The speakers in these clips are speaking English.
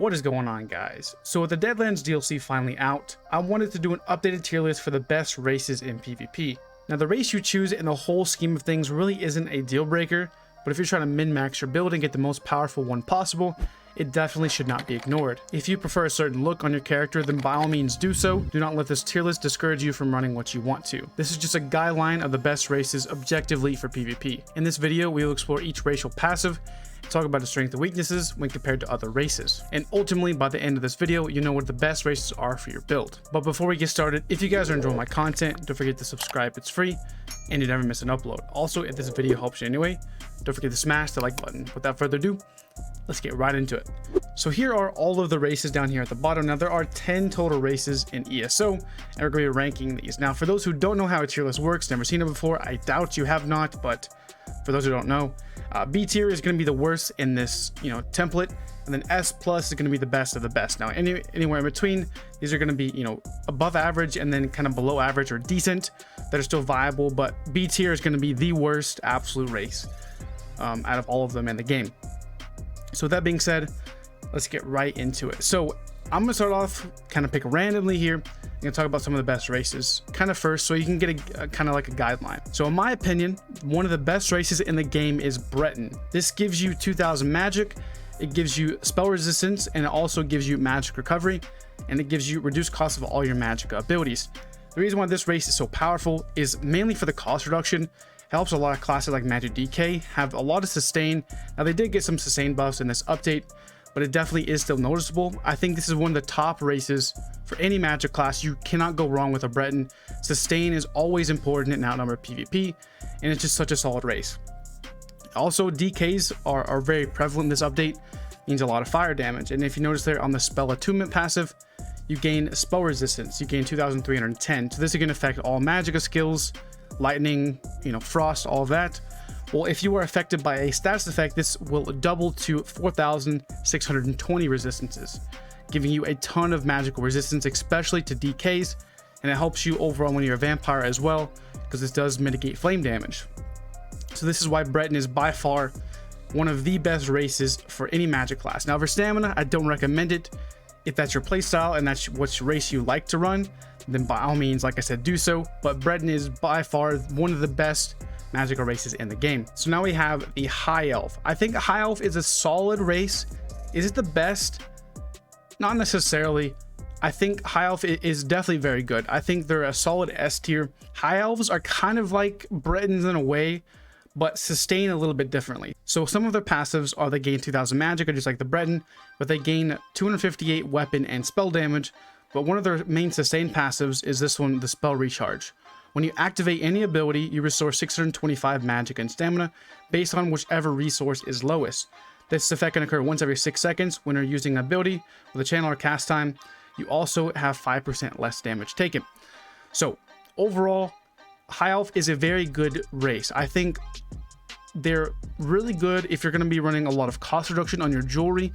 What is going on, guys? So with the Deadlands DLC finally out, I wanted to do an updated tier list for the best races in PvP. Now the race you choose in the whole scheme of things really isn't a deal breaker, but if you're trying to min-max your build and get the most powerful one possible, it definitely should not be ignored. If you prefer a certain look on your character, then by all means do so. Do not let this tier list discourage you from running what you want to. This is just a guideline of the best races objectively for PvP. In this video, we will explore each racial passive, talk about the strengths and weaknesses when compared to other races. And ultimately, by the end of this video, you know what the best races are for your build. But before we get started, if you guys are enjoying my content, don't forget to subscribe, it's free, and you never miss an upload. Also, if this video helps you anyway, don't forget to smash the like button. Without further ado, let's get right into it. So here are all of the races down here at the bottom. Now there are 10 total races in ESO, and we're going to be ranking these. Now for those who don't know how a tier list works, never seen it before, I doubt you have not, but for those who don't know, B tier is going to be the worst in this, template, and then S plus is going to be the best of the best. Now anywhere in between, these are going to be, above average and then kind of below average or decent that are still viable, but B tier is going to be the worst absolute race out of all of them in the game. So with that being said, let's get right into it. So I'm gonna start off kind of pick randomly here. I'm gonna talk about some of the best races kind of first, so you can get a kind of like a guideline. So in my opinion, one of the best races in the game is Breton. This gives you 2000 magic, it gives you spell resistance, and it also gives you magic recovery, and it gives you reduced cost of all your magic abilities. The reason why this race is so powerful is mainly for the cost reduction. Helps a lot of classes like Magic DK have a lot of sustain. Now they did get some sustain buffs in this update, but it definitely is still noticeable. I think this is one of the top races for any magic class. You cannot go wrong with a Breton. Sustain is always important in outnumbered PvP, and it's just such a solid race. Also, DKs are very prevalent in this update, means a lot of fire damage. And if you notice there on the spell attunement passive, you gain spell resistance. You gain 2310. So this is going to affect all magic skills, lightning, frost, all of that. Well, if you are affected by a status effect, this will double to 4620 resistances, giving you a ton of magical resistance, especially to DKs, and it helps you overall when you're a vampire as well, because this does mitigate flame damage. So this is why Breton is by far one of the best races for any magic class. Now for stamina, I don't recommend it. If that's your playstyle and that's which race you like to run, then by all means, like I said, do so. But Breton is by far one of the best magical races in the game. So now we have the High Elf. I think High Elf is a solid race. Is it the best? Not necessarily. I think High Elf is definitely very good. I think they're a solid S tier. High Elves are kind of like Bretons in a way, but sustain a little bit differently. So some of their passives are they gain 2000 magic, just like the Breton, but they gain 258 weapon and spell damage. But one of their main sustain passives is this one, the spell recharge. When you activate any ability, you restore 625 magic and stamina based on whichever resource is lowest. This effect can occur once every 6 seconds when you're using an ability with a channel or cast time. You also have 5% less damage taken. So overall, High Elf is a very good race. I think they're really good if you're going to be running a lot of cost reduction on your jewelry,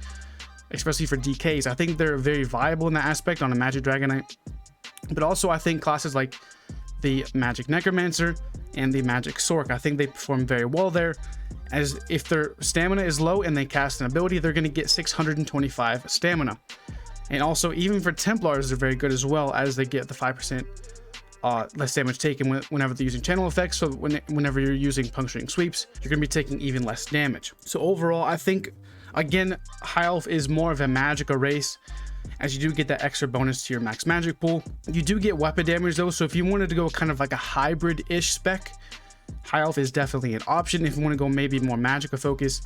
especially for DKs. I think they're very viable in that aspect on a Magic Dragonite. But also I think classes like the Magic Necromancer and the Magic Sork, I think they perform very well there, as if their stamina is low and they cast an ability, they're going to get 625 stamina. And also even for Templars, they're very good as well, as they get the 5% less damage taken whenever they're using channel effects. So whenever you're using puncturing sweeps, you're going to be taking even less damage. So overall, I think, again, High Elf is more of a magical race, as you do get that extra bonus to your max magic pool. You do get weapon damage though, so if you wanted to go kind of like a hybrid-ish spec, High Elf is definitely an option. If you want to go maybe more magica focus,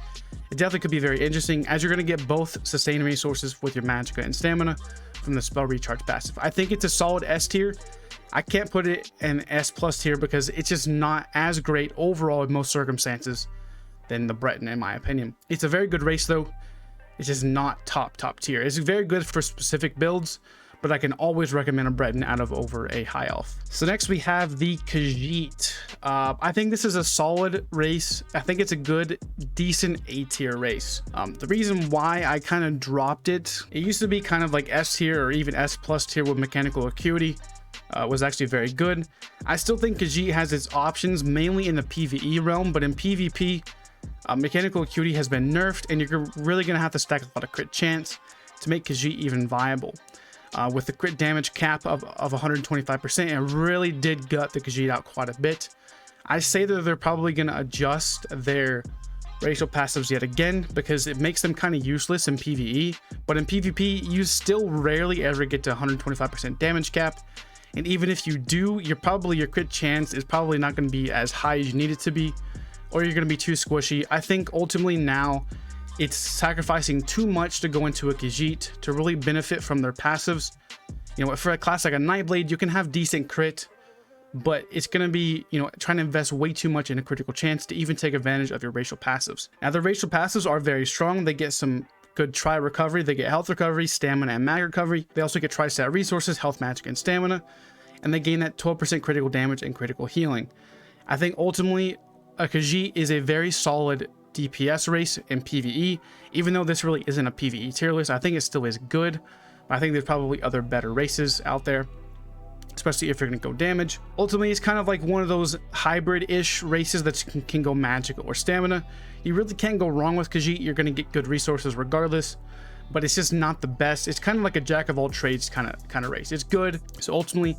it definitely could be very interesting, as you're going to get both sustain resources with your magica and stamina from the spell recharge passive. I think it's a solid S tier. I can't put it in S plus tier because it's just not as great overall in most circumstances than the Breton, in my opinion. It's a very good race though. It's just not top tier. It's very good for specific builds, but I can always recommend a Breton out of over a High Elf. So next we have the Khajiit. I think this is a solid race. I think it's a good, decent A tier race. The reason why I kind of dropped it used to be kind of like S tier or even S plus tier with mechanical acuity. Was actually very good. I still think Khajiit has its options mainly in the PvE realm, but in PvP, mechanical acuity has been nerfed, and you're really going to have to stack a lot of crit chance to make Khajiit even viable. With the crit damage cap of 125%, it really did gut the Khajiit out quite a bit. I say that they're probably going to adjust their racial passives yet again, because it makes them kind of useless in PvE, but in PvP you still rarely ever get to 125% damage cap, and even if you do, your crit chance is probably not going to be as high as you need it to be, or you're going to be too squishy. I think ultimately now it's sacrificing too much to go into a Khajiit to really benefit from their passives. You know, for a class like a Nightblade, you can have decent crit, but it's going to be, you know, trying to invest way too much in a critical chance to even take advantage of your racial passives. Now, the racial passives are very strong. They get some good tri recovery. They get health recovery, stamina, and mag recovery. They also get tri-stat resources, health, magic, and stamina. And they gain that 12% critical damage and critical healing. I think ultimately, a Khajiit is a very solid DPS race in PvE. Even though this really isn't a PvE tier list, I think it still is good. But I think there's probably other better races out there, especially if you're going to go damage. Ultimately, it's kind of like one of those hybrid-ish races that can go magic or stamina. You really can't go wrong with Khajiit. You're going to get good resources regardless, but it's just not the best. It's kind of like a jack of all trades kind of race. It's good. So ultimately,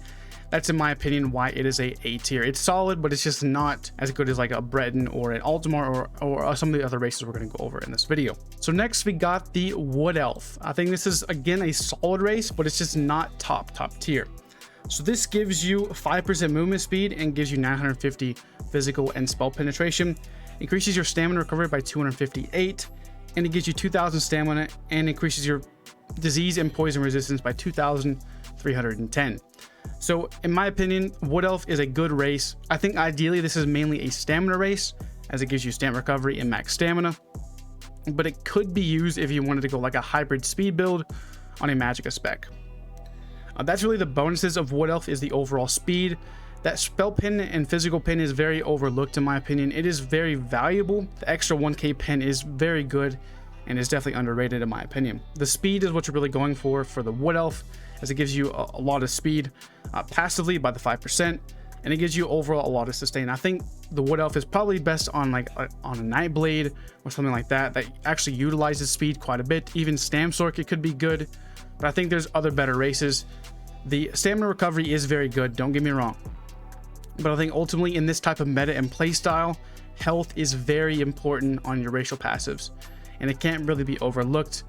that's in my opinion why it is a A tier. It's solid, but it's just not as good as like a Breton or an Altamar or some of the other races we're going to go over in this video. So next we got the Wood Elf. I think this is again a solid race, but it's just not top tier. So this gives you 5% movement speed and gives you 950 physical and spell penetration, increases your stamina recovery by 258, and it gives you 2000 stamina and increases your disease and poison resistance by 2310. So in my opinion, Wood Elf is a good race. I think ideally this is mainly a stamina race, as it gives you stamina recovery and max stamina, but it could be used if you wanted to go like a hybrid speed build on a Magicka spec. That's really the bonuses of Wood Elf, is the overall speed. That spell pin and physical pin is very overlooked in my opinion. It is very valuable. The extra 1k pin is very good and is definitely underrated in my opinion. The speed is what you're really going for the Wood Elf, as it gives you a lot of speed passively by the 5%, and it gives you overall a lot of sustain. I think the Wood Elf is probably best on like on a Nightblade or something like that actually utilizes speed quite a bit. Even Stamsork, it could be good, but I think there's other better races. The stamina recovery is very good, don't get me wrong, but I think ultimately in this type of meta and playstyle, health is very important on your racial passives, and it can't really be overlooked.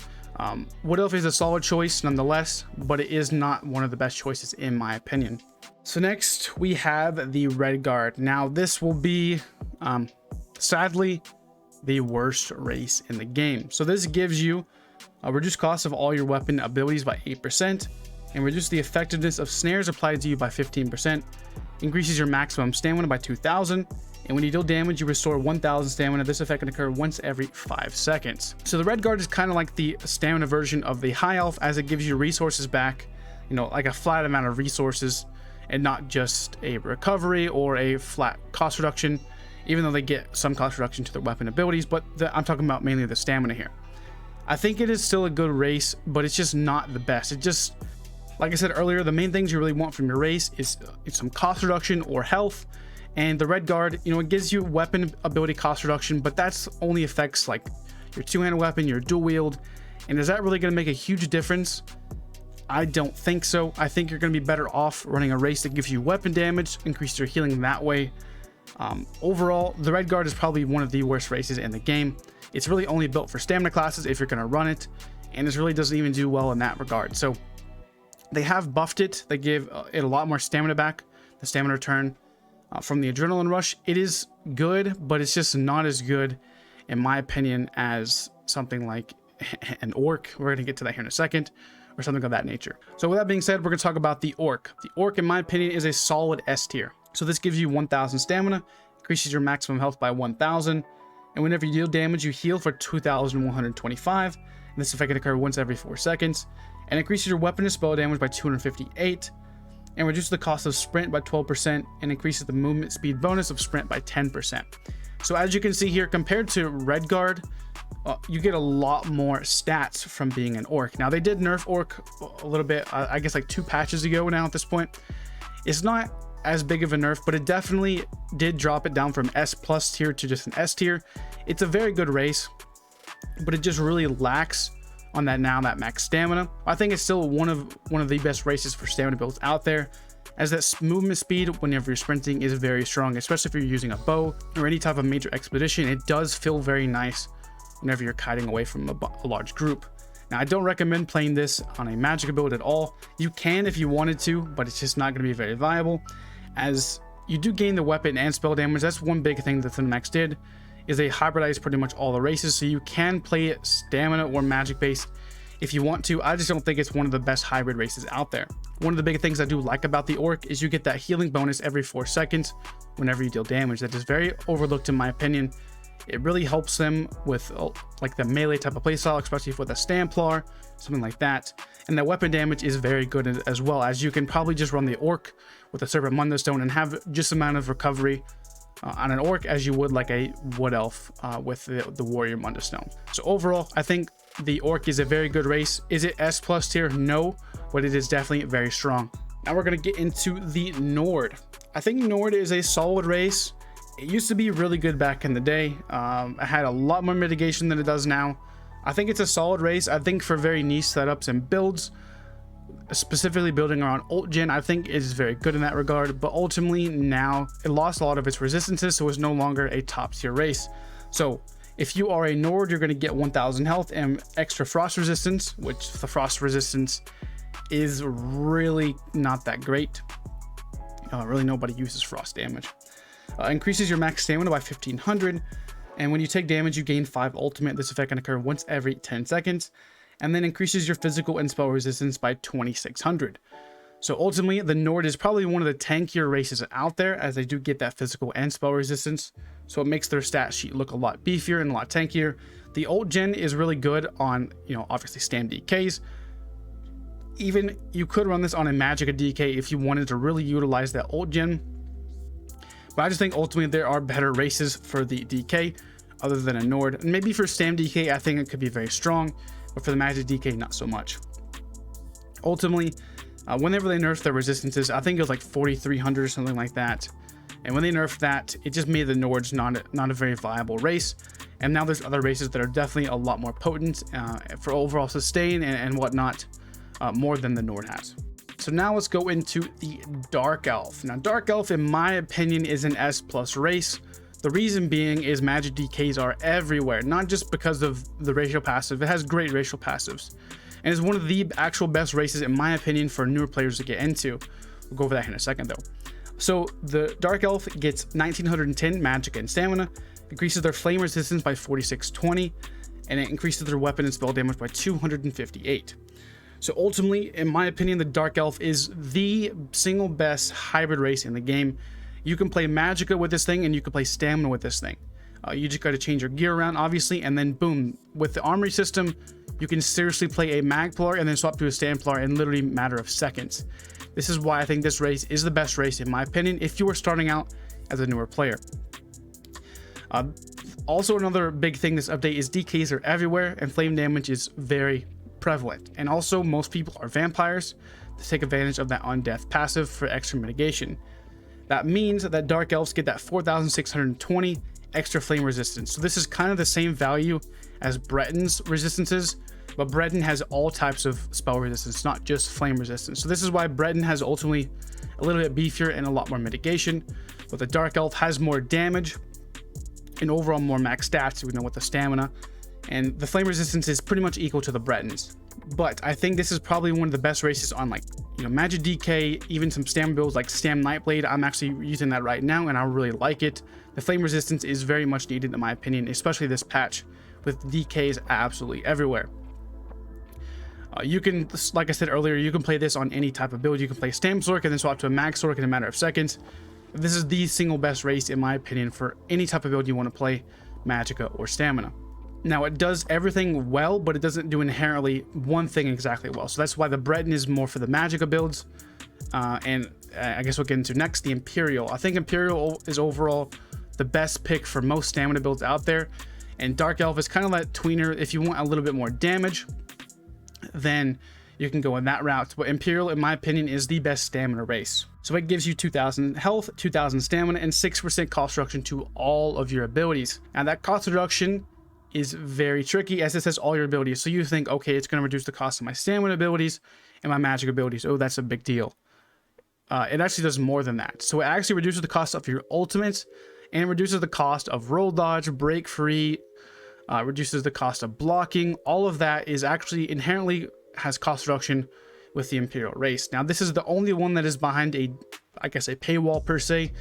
Wood Elf is a solid choice nonetheless, but it is not one of the best choices in my opinion. So next we have the Red Guard. Now this will be sadly the worst race in the game. So this gives you a reduced cost of all your weapon abilities by 8%, and reduce the effectiveness of snares applied to you by 15%, increases your maximum stamina by 2000, and when you deal damage, you restore 1000 stamina. This effect can occur once every 5 seconds. So the Red Guard is kind of like the stamina version of the High Elf, as it gives you resources back, you know, like a flat amount of resources, and not just a recovery or a flat cost reduction, even though they get some cost reduction to their weapon abilities, but I'm talking about mainly the stamina here. I think it is still a good race, but it's just not the best. It just, like I said earlier, the main things you really want from your race is some cost reduction or health. And the Red Guard, you know, it gives you weapon ability cost reduction, but that's only affects like your two-handed weapon, your dual wield. And is that really going to make a huge difference? I don't think so. I think you're going to be better off running a race that gives you weapon damage, increase your healing that way. Overall, the Red Guard is probably one of the worst races in the game. It's really only built for stamina classes if you're going to run it, and it really doesn't even do well in that regard. So they have buffed it. They give it a lot more stamina back, the stamina return from the adrenaline rush. It is good, but it's just not as good in my opinion as something like an Orc. We're going to get to that here in a second, or something of that nature. So with that being said, we're going to talk about the Orc. The Orc, in my opinion, is a solid S tier. So this gives you 1000 stamina, increases your maximum health by 1000, and whenever you deal damage, you heal for 2125. And this effect can occur once every 4 seconds, and increases your weapon and spell damage by 258, and reduces the cost of sprint by 12%, and increases the movement speed bonus of sprint by 10%. So as you can see here, compared to Red Guard, you get a lot more stats from being an Orc. Now they did nerf Orc a little bit, I guess like 2 patches ago now at this point. It's not as big of a nerf, but it definitely did drop it down from S plus tier to just an S tier. It's a very good race, but it just really lacks on that max stamina. I think it's still one of the best races for stamina builds out there, as that movement speed whenever you're sprinting is very strong, especially if you're using a bow or any type of major expedition. It does feel very nice whenever you're kiting away from a large group. Now, I don't recommend playing this on a magic build at all. You can if you wanted to, but it's just not going to be very viable, as you do gain the weapon and spell damage. That's one big thing that Max did, is they hybridized pretty much all the races, so you can play it stamina or magic based if you want to. I just don't think it's one of the best hybrid races out there. One of the big things I do like about the Orc is you get that healing bonus every 4 seconds whenever you deal damage. That is very overlooked in my opinion. It really helps them with like the melee type of playstyle, especially with a Stamplar, something like that. And the weapon damage is very good as well, as you can probably just run the Orc with a Serpent Mundo Stone and have just the amount of recovery on an Orc as you would like a Wood Elf with the Warrior Mundo Stone. So overall, I think the Orc is a very good race. Is it S+ tier? No, but it is definitely very strong. Now we're going to get into the Nord. I think Nord is a solid race. It used to be really good back in the day. It had a lot more mitigation than it does now. I think it's a solid race. I think for very niche setups and builds, specifically building around ult gen, I think is very good in that regard. But ultimately now it lost a lot of its resistances, so it's no longer a top tier race. So if you are a Nord, you're going to get 1000 health and extra frost resistance, which the frost resistance is really not that great. Really nobody uses frost damage. Increases your max stamina by 1500, and when you take damage you gain 5 ultimate. This effect can occur once every 10 seconds, and then increases your physical and spell resistance by 2600. So ultimately the Nord is probably one of the tankier races out there, as they do get that physical and spell resistance, so it makes their stat sheet look a lot beefier and a lot tankier. The ult gen is really good on, obviously stam DKs. Even you could run this on a Magicka DK if you wanted to really utilize that ult gen. But I just think ultimately there are better races for the DK other than a Nord. And maybe for Stam DK, I think it could be very strong, but for the Magic DK, not so much. Ultimately, whenever they nerfed their resistances, I think it was like 4300 or something like that. And when they nerfed that, it just made the Nords not a very viable race. And now there's other races that are definitely a lot more potent for overall sustain and whatnot, more than the Nord has. So now let's go into the Dark Elf. Now Dark Elf, in my opinion, is an S+ race. The reason being is magic DKs are everywhere, not just because of the racial passive. It has great racial passives, and is one of the actual best races, in my opinion, for newer players to get into. We'll go over that in a second though. So the Dark Elf gets 1910 magic and stamina, increases their flame resistance by 4620, and it increases their weapon and spell damage by 258. So ultimately, in my opinion, the Dark Elf is the single best hybrid race in the game. You can play Magicka with this thing, and you can play Stamina with this thing. You just got to change your gear around, obviously, and then boom. With the armory system, you can seriously play a Magplar and then swap to a Stamplar in literally a matter of seconds. This is why I think this race is the best race, in my opinion, if you are starting out as a newer player. Also, another big thing this update is DKs are everywhere, and flame damage is very prevalent. And also, most people are vampires to take advantage of that undeath passive for extra mitigation. That means that Dark Elves get that 4620 extra flame resistance. So this is kind of the same value as Breton's resistances, but Breton has all types of spell resistance, not just flame resistance. So this is why Breton has ultimately a little bit beefier and a lot more mitigation, but the Dark Elf has more damage and overall more max stats, with the stamina, and the flame resistance is pretty much equal to the Bretons. But I think this is probably one of the best races on Magic DK, even some Stam builds like Stam Nightblade. I'm actually using that right now and I really like it. The flame resistance is very much needed in my opinion, especially this patch with DKs absolutely everywhere. You can, like I said earlier, you can play this on any type of build. You can play Stam Sork and then swap to a Mag Sork in a matter of seconds. This is the single best race in my opinion for any type of build you want to play, Magicka or Stamina. Now it does everything well, but it doesn't do inherently one thing exactly well. So that's why the Breton is more for the Magicka builds. And I guess we'll get into next, the Imperial. I think Imperial is overall the best pick for most stamina builds out there. And Dark Elf is kind of that tweener. If you want a little bit more damage, then you can go in that route. But Imperial, in my opinion, is the best stamina race. So it gives you 2000 health, 2000 stamina, and 6% cost reduction to all of your abilities. Now that cost reduction, is very tricky, as it says all your abilities. So you think, okay, it's going to reduce the cost of my stamina abilities and my magic abilities. Oh, that's a big deal. It actually does more than that. So it actually reduces the cost of your ultimates and reduces the cost of roll dodge, break free, reduces the cost of blocking. All of that is actually inherently has cost reduction with the Imperial Race. Now, this is the only one that is behind a, I guess, a paywall per se,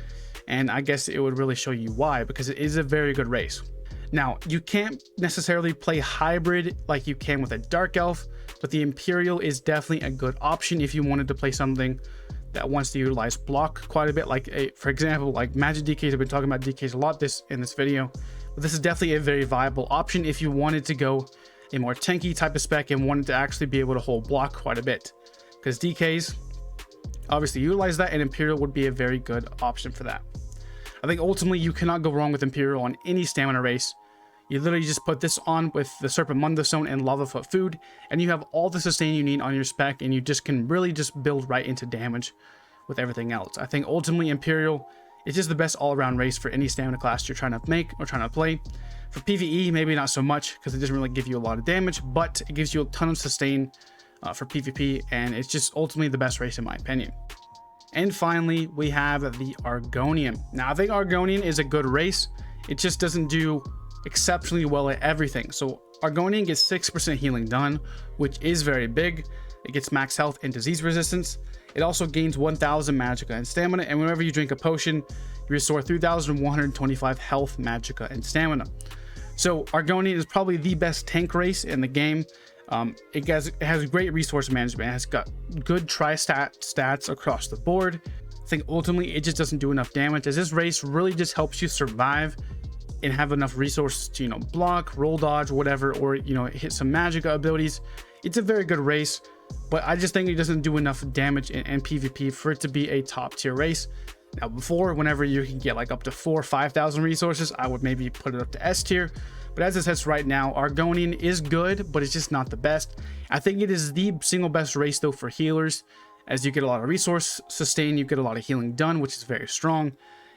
and I guess it would really show you why, because it is a very good race. Now, you can't necessarily play hybrid like you can with a Dark Elf, but the Imperial is definitely a good option if you wanted to play something that wants to utilize block quite a bit. Like, for example, like Magic DKs. I've been talking about DKs a lot in this video, but this is definitely a very viable option if you wanted to go a more tanky type of spec and wanted to actually be able to hold block quite a bit, because DKs obviously utilize that, and Imperial would be a very good option for that. I think ultimately you cannot go wrong with Imperial on any stamina race. You literally just put this on with the Serpent Mundostone and Lavafoot Food, and you have all the sustain you need on your spec, and you just can really just build right into damage with everything else. I think ultimately Imperial is just the best all-around race for any stamina class you're trying to make or trying to play. For PvE, maybe not so much, because it doesn't really give you a lot of damage, but it gives you a ton of sustain for PvP, and it's just ultimately the best race in my opinion. And finally, we have the Argonian. Now, I think Argonian is a good race. It just doesn't do exceptionally well at everything. So Argonian gets 6% healing done, which is very big. It gets max health and disease resistance. It also gains 1000 magicka and stamina, and whenever you drink a potion, you restore 3125 health, magicka, and stamina. So Argonian is probably the best tank race in the game. It has great resource management. It has got good tri-stat stats across the board. I think ultimately it just doesn't do enough damage, as this race really just helps you survive and have enough resources to, block, roll dodge, whatever, or, hit some magicka abilities. It's a very good race, but I just think it doesn't do enough damage in PvP for it to be a top tier race. Now, before, whenever you can get like up to 4,000 or 5,000 resources, I would maybe put it up to S tier. But as it says right now, Argonian is good, but it's just not the best. I think it is the single best race though for healers, as you get a lot of resource sustain, you get a lot of healing done, which is very strong,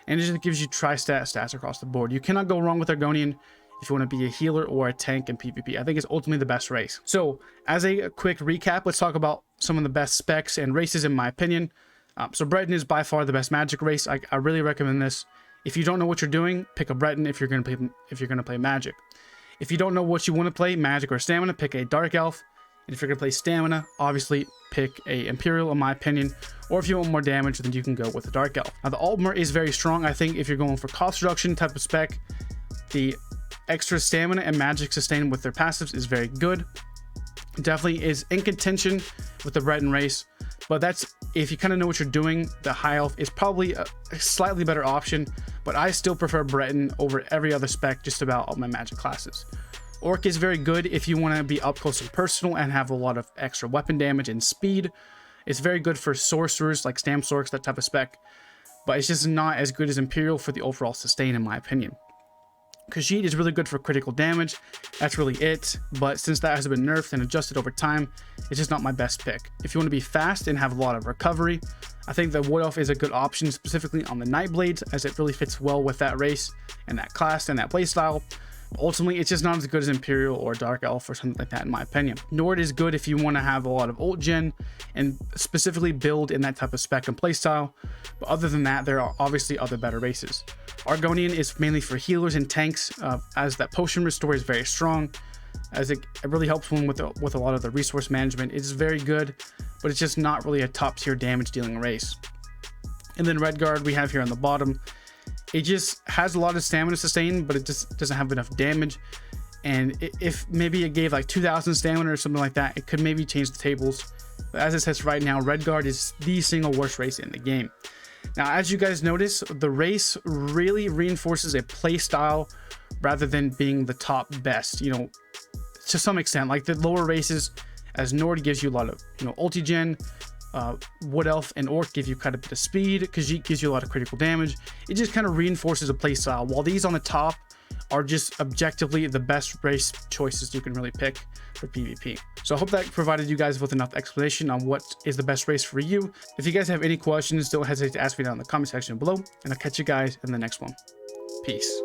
and it just gives you tri-stat stats across the board. You cannot go wrong with Argonian if you want to be a healer or a tank in PvP. I think it's ultimately the best race. So as a quick recap, let's talk about some of the best specs and races in my opinion. So Breton is by far the best magic race. I really recommend this. If you don't know what you're doing, pick a Breton if you're going to play magic. If you don't know what you want to play, magic or stamina, pick a Dark Elf. And if you're going to play stamina, obviously pick a Imperial in my opinion. Or if you want more damage, then you can go with the Dark Elf. Now the Altmer is very strong. I think if you're going for cost reduction type of spec, the extra stamina and magic sustain with their passives is very good. Definitely is in contention with the Breton race, but that's if you kind of know what you're doing. The High Elf is probably a slightly better option, but I still prefer Breton over every other spec just about all my magic classes. Orc is very good if you want to be up close and personal and have a lot of extra weapon damage and speed. It's very good for sorcerers like Stam Sorks, that type of spec, but it's just not as good as Imperial for the overall sustain in my opinion. Khajiit is really good for critical damage, that's really it, but since that has been nerfed and adjusted over time, it's just not my best pick. If you want to be fast and have a lot of recovery, I think the Wood Elf is a good option, specifically on the Nightblades, as it really fits well with that race and that class and that playstyle. Ultimately, it's just not as good as Imperial or Dark Elf or something like that in my opinion. Nord is good if you want to have a lot of ult gen and specifically build in that type of spec and playstyle, but other than that, there are obviously other better races. Argonian is mainly for healers and tanks, as that potion restore is very strong, as it really helps one with a lot of the resource management. It's very good, but it's just not really a top tier damage dealing race. And then Redguard we have here on the bottom. It just has a lot of stamina sustain, but it just doesn't have enough damage. And if maybe it gave like 2000 stamina or something like that, it could maybe change the tables. But as it says right now, Redguard is the single worst race in the game. Now, as you guys notice, the race really reinforces a play style rather than being the top best, to some extent. Like the lower races, as Nord gives you a lot of, ulti gen, Wood Elf and Orc give you kind of a bit of speed, Khajiit gives you a lot of critical damage. It just kind of reinforces a playstyle, while these on the top are just objectively the best race choices you can really pick for PvP. So I hope that provided you guys with enough explanation on what is the best race for you. If you guys have any questions, don't hesitate to ask me down in the comment section below, and I'll catch you guys in the next one. Peace.